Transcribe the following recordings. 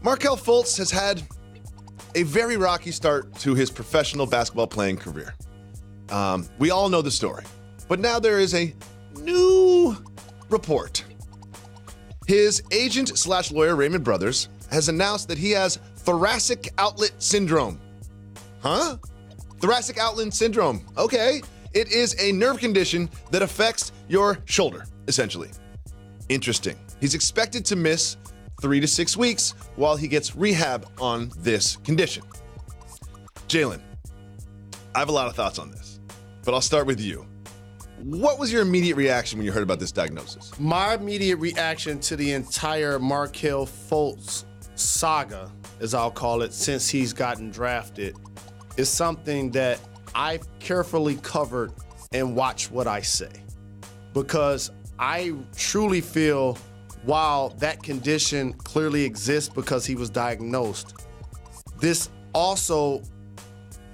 Markelle Fultz has had a very rocky start to his professional basketball playing career. We all know the story, but now there is a new report. His agent/lawyer, Raymond Brothers, has announced that he has thoracic outlet syndrome. Huh? Thoracic outlet syndrome. Okay. It is a nerve condition that affects your shoulder, essentially. Interesting. He's expected to miss 3 to 6 weeks while he gets rehab on this condition. Jalen, I have a lot of thoughts on this, but I'll start with you. What was your immediate reaction when you heard about this diagnosis? My immediate reaction to the entire Markelle Fultz saga, as I'll call it, since he's gotten drafted, is something that I've carefully covered and watched what I say. Because I truly feel while that condition clearly exists because he was diagnosed, this also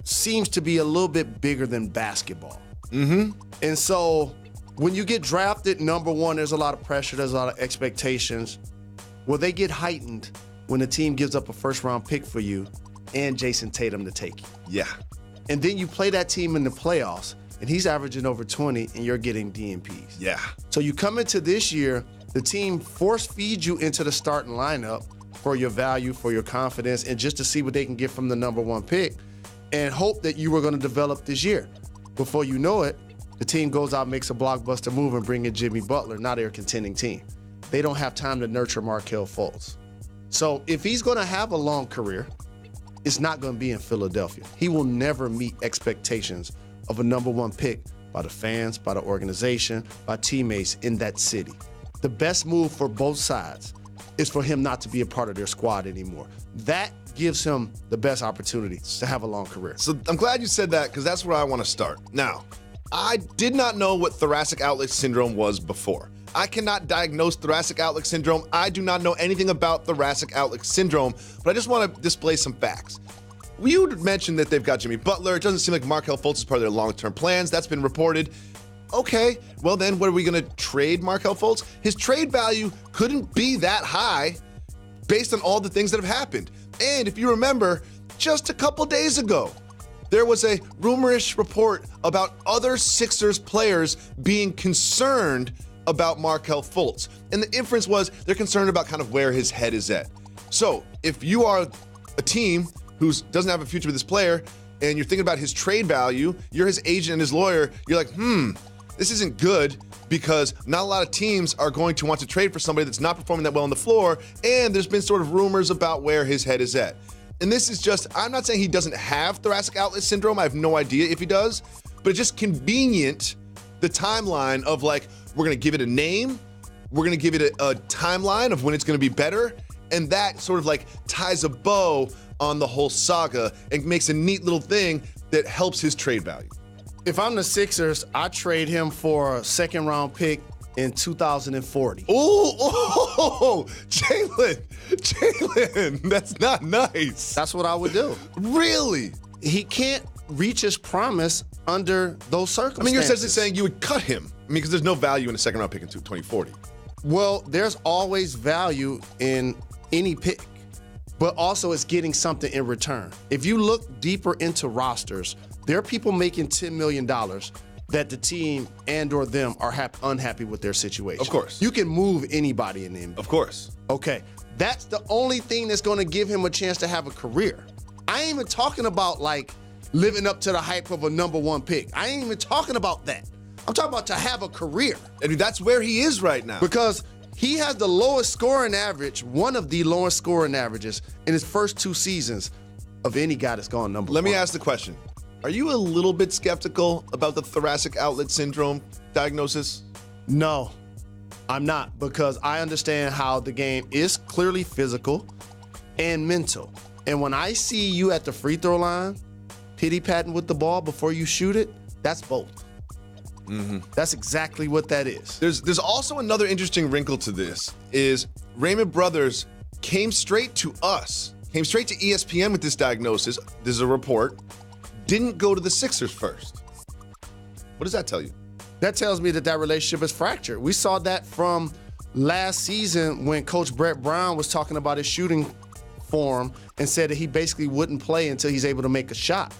seems to be a little bit bigger than basketball. And so when you get drafted, number one, there's a lot of pressure, there's a lot of expectations. Well, they get heightened when the team gives up a first-round pick for you and Jason Tatum to take you. Yeah. And then you play that team in the playoffs, and he's averaging over 20, and you're getting DNPs. Yeah. So you come into this year, the team force feeds you into the starting lineup for your value, for your confidence, and just to see what they can get from the number one pick, and hope that you were going to develop this year. Before you know it, the team goes out, makes a blockbuster move, and bring in Jimmy Butler. Now they're a contending team. They don't have time to nurture Markelle Fultz. So if he's going to have a long career, it's not going to be in Philadelphia. He will never meet expectations of a number one pick by the fans, by the organization, by teammates in that city. The best move for both sides is for him not to be a part of their squad anymore. That gives him the best opportunity to have a long career. So I'm glad you said that because that's where I want to start. Now, I did not know what thoracic outlet syndrome was before. I cannot diagnose thoracic outlet syndrome. I do not know anything about thoracic outlet syndrome, but I just want to display some facts. You mentioned that they've got Jimmy Butler. It doesn't seem like Markelle Fultz is part of their long-term plans. That's been reported. Okay, well then, what are we going to trade Markelle Fultz? His trade value couldn't be that high based on all the things that have happened. And if you remember, just a couple days ago, there was a rumorish report about other Sixers players being concerned about Markelle Fultz. And the inference was they're concerned about kind of where his head is at. So if you are a team who doesn't have a future with this player and you're thinking about his trade value, you're his agent and his lawyer, you're like, this isn't good because not a lot of teams are going to want to trade for somebody that's not performing that well on the floor. And there's been sort of rumors about where his head is at. And this is just, I'm not saying he doesn't have thoracic outlet syndrome. I have no idea if he does, but it's just convenient, the timeline of like, we're going to give it a name. We're going to give it a timeline of when it's going to be better. And that sort of like ties a bow on the whole saga and makes a neat little thing that helps his trade value. If I'm the Sixers, I trade him for a second-round pick in 2040. Oh, Jalen, that's not nice. That's what I would do. Really? He can't reach his promise under those circumstances. I mean, you're essentially saying you would cut him. I mean, because there's no value in a second-round pick in 2040. Well, there's always value in any pick, but also it's getting something in return. If you look deeper into rosters, there are people making $10 million that the team and or them are unhappy with their situation. Of course. You can move anybody in the NBA. Of course. Okay, that's the only thing that's going to give him a chance to have a career. I ain't even talking about like living up to the hype of a number one pick. I ain't even talking about that. I'm talking about to have a career. I mean, that's where he is right now. Because he has the lowest scoring average, one of the lowest scoring averages in his first 2 seasons of any guy that's gone number one. Let me ask the question. Are you a little bit skeptical about the thoracic outlet syndrome diagnosis? No, I'm not, because I understand how the game is clearly physical and mental. And when I see you at the free throw line, pity-patting with the ball before you shoot it, that's both. That's exactly what that is. There's also another interesting wrinkle to this, is Raymond Brothers came straight to us, came straight to ESPN with this diagnosis. There's a report. Didn't go to the Sixers first. What does that tell you? That tells me that relationship is fractured. We saw that from last season when Coach Brett Brown was talking about his shooting for him and said that he basically wouldn't play until he's able to make a shot.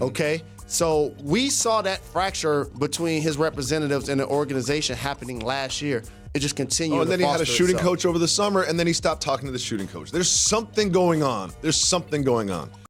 Okay? So we saw that fracture between his representatives and the organization happening last year. It just continued. And then he had a shooting coach over the summer, and then he stopped talking to the shooting coach. There's something going on.